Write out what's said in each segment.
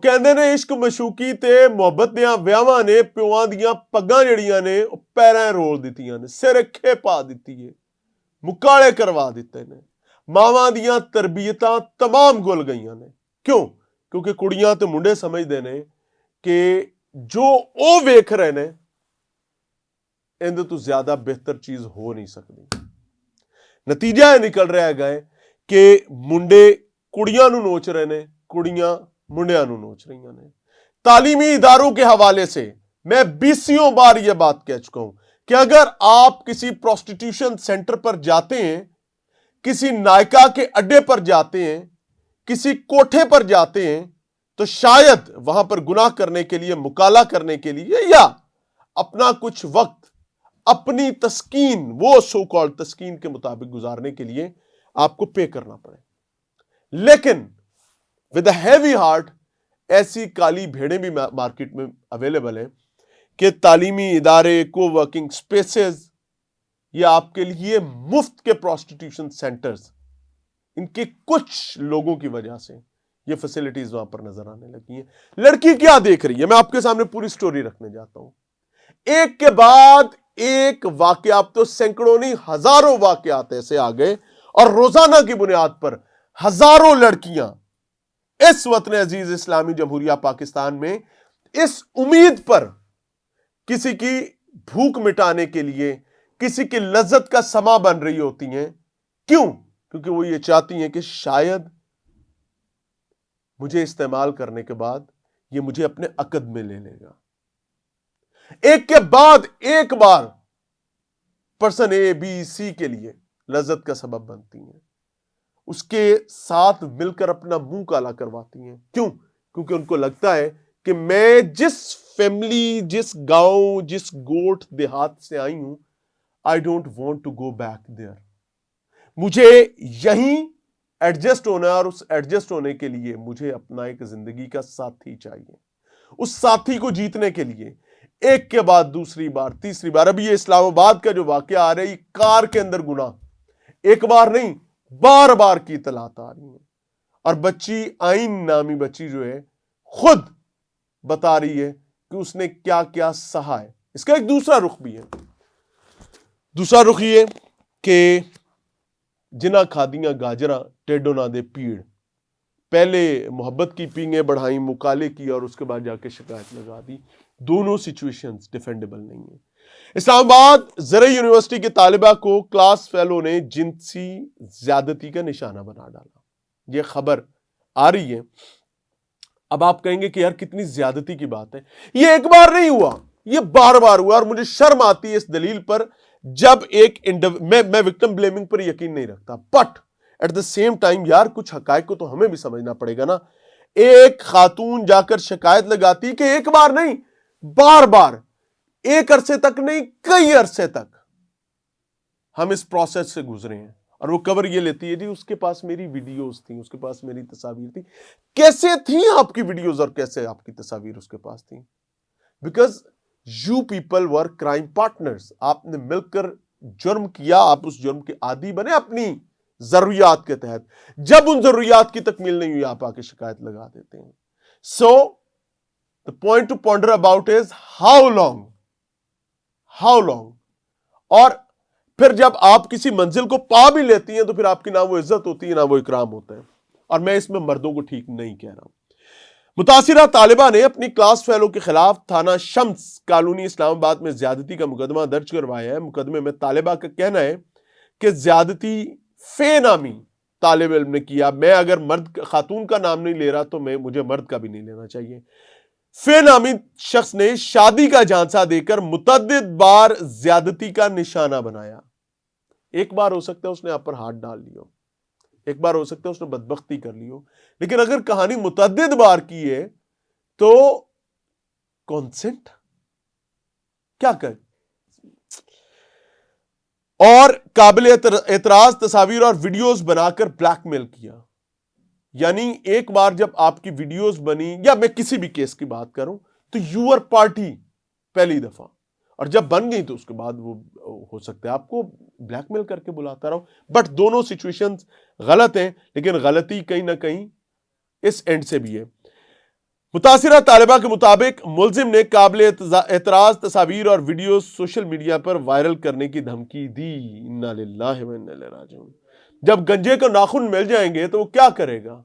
ਕਹਿੰਦੇ ਨੇ ਇਸ਼ਕ ਮਸ਼ੂਕੀ ਤੇ ਮੁਹੱਬਤ ਦੀਆਂ ਵਿਆਹਾਂ ਨੇ ਪਿਓਾਂ ਦੀਆਂ ਪੱਗਾਂ ਜਿਹੜੀਆਂ ਨੇ ਉਹ ਪੈਰਾਂ ਰੋਲ ਦਿੱਤੀਆਂ ਨੇ, ਸਿਰ ਅੱਖੇ ਪਾ ਦਿੱਤੀ ਏ, ਮੁਕਾਲੇ ਕਰਵਾ ਦਿੱਤੇ ਨੇ। ਮਾਵਾਂ ਦੀਆਂ ਤਰਬੀਅਤਾਂ ਤਮਾਮ ਗੁਲ ਗਈਆਂ ਨੇ। ਕਿਉਂ? ਕਿਉਂਕਿ ਕੁੜੀਆਂ ਤੇ ਮੁੰਡੇ ਸਮਝਦੇ ਨੇ ਕਿ ਜੋ ਉਹ ਵੇਖ ਰਹੇ ਨੇ ਇਹਦੇ ਤੋਂ ਜ਼ਿਆਦਾ ਬਿਹਤਰ ਚੀਜ਼ ਹੋ ਨਹੀਂ ਸਕਦੀ। ਨਤੀਜਾ ਇਹ ਨਿਕਲ ਰਿਹਾ ਹੈਗਾ ਕਿ ਮੁੰਡੇ ਕੁੜੀਆਂ ਨੂੰ ਨੋਚ ਰਹੇ ਨੇ, ਕੁੜੀਆਂ मुंडिया नू नोच रही ने। तालीमी इदारों के हवाले से मैं 20 बार यह बात कह चुका हूं कि अगर आप किसी प्रोस्टिट्यूशन सेंटर पर जाते हैं, किसी नायका के अड्डे पर जाते हैं, किसी कोठे पर जाते हैं, तो शायद वहां पर गुनाह करने के लिए, मुकाला करने के लिए या अपना कुछ वक्त अपनी तस्कीन, वो सो कॉल्ड तस्कीन के मुताबिक गुजारने के लिए आपको पे करना पड़े। लेकिन विद हैवी हार्ट ऐसी काली भेड़ें भी मार्केट में अवेलेबल है कि तालीमी इदारे, को वर्किंग स्पेसेस, ये आपके लिए मुफ्त के प्रोस्टिट्यूशन सेंटर्स, इनके कुछ लोगों की वजह से ये फैसिलिटीज वहां पर नजर आने लगी हैं। लड़की क्या देख रही है, मैं आपके सामने पूरी स्टोरी रखने जाता हूं। एक के बाद एक वाकया, अब तो सैकड़ों नहीं हजारों वाकयात ऐसे आ गए और रोजाना की बुनियाद पर हजारों लड़कियां इस वतन अजीज इस्लामी जमहूरिया पाकिस्तान में इस उम्मीद पर किसी की भूख मिटाने के लिए, किसी की लज्जत का समा बन रही होती हैं। क्यों? क्योंकि वो ये चाहती हैं कि शायद मुझे इस्तेमाल करने के बाद ये मुझे अपने अकद में ले लेगा। एक के बाद एक बार पर्सन ए, बी, सी के लिए लज्जत का सबब बनती हैं, उसके साथ मिलकर अपना मुंह काला करवाती हैं। क्यों? क्योंकि उनको लगता है कि मैं जिस फैमिली, जिस गांव, जिस गोठ देहात से आई हूं, I don't want to go back there. मुझे यहीं एडजस्ट होना है और उस एडजस्ट होने के लिए मुझे अपना एक जिंदगी का साथी चाहिए। उस साथी को जीतने के लिए एक के बाद दूसरी बार, तीसरी बार, अभी ये इस्लामाबाद का जो वाकया आ रहा है, कार के अंदर गुनाह, एक बार नहीं बार बार की इतलात आ रही है। और बच्ची, आइन नामी बच्ची जो है, खुद बता रही है कि उसने क्या क्या सहा है। इसका एक दूसरा रुख भी है। दूसरा रुख ये कि जिना खादियां गाजरा टेडो ना दे पीड़, पहले मोहब्बत की पींगे बढ़ाई, मुकाले की, और उसके बाद जाके शिकायत लगा दी। दोनों सिचुएशंस डिफेंडेबल नहीं है। इस्लामाबाद ज़रई यूनिवर्सिटी के तालिबा को क्लास फेलो ने जिनसी ज्यादती का निशाना बना डाला। यह खबर आ रही है। अब आप कहेंगे कि यार कितनी ज्यादती की बात है। यह एक बार नहीं हुआ, यह बार बार हुआ, और मुझे शर्म आती है इस दलील पर जब मैं विक्टिम ब्लेमिंग पर यकीन नहीं रखता, but at the same time यार कुछ हकायक को तो हमें भी समझना पड़ेगा ना। एक खातून जाकर शिकायत लगाती कि एक बार नहीं, बार बार, एक अरसे तक नहीं, कई अरसे तक हम इस प्रोसेस से गुजरे हैं। और वो कवर ये लेती है जी उसके पास मेरी वीडियोस थी, उसके पास मेरी तस्वीर थी। कैसे थी आपकी वीडियोस और कैसे आपकी तस्वीर उसके पास थी? Because you people were crime partners. आपने मिलकर जुर्म किया, आप उस जुर्म के आदी बने अपनी जरूरियात के तहत। जब उन जरूरियात की तकमील नहीं हुई, आप आके शिकायत लगा देते हैं। So the point two ponder about is how long, और फिर जब आप किसी मंजिल को पा भी लेती हैं तो फिर आपकी ना वो इज्जत होती है ना वो इकराम होता है। और मैं इसमें मर्दों को ठीक नहीं कह रहा हूं। मुतासिरा तालिबा ने अपनी क्लास फेलो के खिलाफ थाना शम्स कॉलोनी इस्लामाबाद में ज्यादती का मुकदमा दर्ज करवाया है। मुकदमे में तालिबा का कहना है कि ज्यादती फे नामी तालिब इल्म ने किया। मैं अगर मर्द खातून का नाम नहीं ले रहा तो मुझे मर्द का भी नहीं लेना चाहिए। फे नामी शख्स ने शादी का झांसा देकर मुतअद्दिद बार ज्यादती का निशाना बनाया। एक बार हो सकता है उसने आप पर हाथ डाल लियो, एक बार हो सकता है उसने बदबख्ती कर ली हो, लेकिन अगर कहानी मुतअद्दिद बार की है तो कॉन्सेंट क्या कर। और काबिल एतराज तस्वीर और वीडियोस बनाकर ब्लैकमेल किया। यानी एक बार जब आपकी वीडियोस बनी, या मैं किसी भी केस की बात करूं, तो यूर पार्टी पहली दफा, और जब बन गई तो उसके बाद वो हो सकता है आपको ब्लैकमेल करके बुलाता रहो। बट दोनों सिचुएशंस गलत हैं, लेकिन गलती कहीं ना कहीं इस एंड से भी है। متاثرہ طالبہ کے مطابق ملزم نے قابل اعتراض تصاویر اور ویڈیو سوشل میڈیا پر وائرل کرنے کی دھمکی دی. انا للہ و انا الیہ راجعون. جب گنجے کو ناخن مل جائیں گے تو وہ کیا کرے گا؟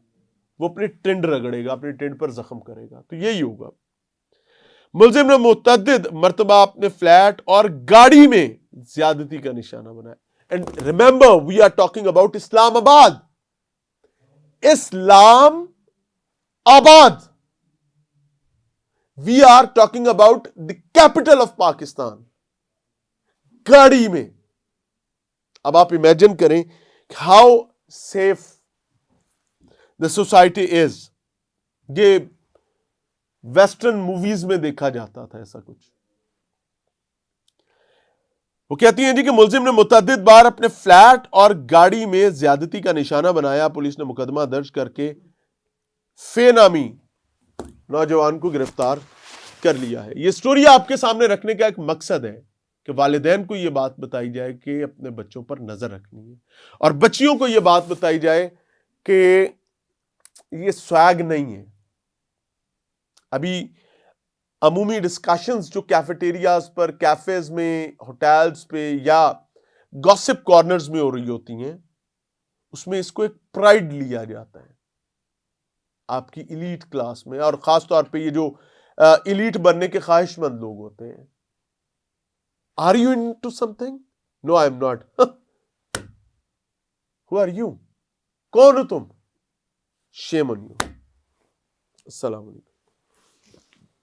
وہ اپنی ٹنڈ رگڑے گا, اپنی ٹنڈ پر زخم کرے گا. تو یہی ہوگا. ملزم نے متعدد مرتبہ اپنے فلیٹ اور گاڑی میں زیادتی کا نشانہ بنایا. And remember we are talking about Islamabad. Islamabad. We are talking about the capital of Pakistan. گاڑی میں. اب آپ امیجن کریں how safe the society is. یہ ویسٹرن موویز میں دیکھا جاتا تھا ایسا کچھ. وہ کہتی ہیں جی کہ ملزم نے متعدد بار اپنے فلیٹ اور گاڑی میں زیادتی کا نشانہ بنایا. پولیس نے مقدمہ درج کر کے فے نامی نوجوان کو گرفتار کر لیا ہے. یہ سٹوری آپ کے سامنے رکھنے کا ایک مقصد ہے کہ والدین کو یہ بات بتائی جائے کہ اپنے بچوں پر نظر رکھنی ہے, اور بچیوں کو یہ بات بتائی جائے کہ یہ سواگ نہیں ہے. ابھی عمومی ڈسکشنز جو کیفیٹیریاز پر, کیفیز میں, ہوٹلز پہ یا گوسپ کارنرز میں ہو رہی ہوتی ہیں, اس میں اس کو ایک پرائیڈ لیا جاتا ہے آپ کی ایلیٹ کلاس میں, اور خاص طور پہ یہ جو ایلیٹ بننے کے خواہش مند لوگ ہوتے ہیں. Are you into something? No, I am not. Who are you? کون ہو تم؟ Shame on you. السلام علیکم.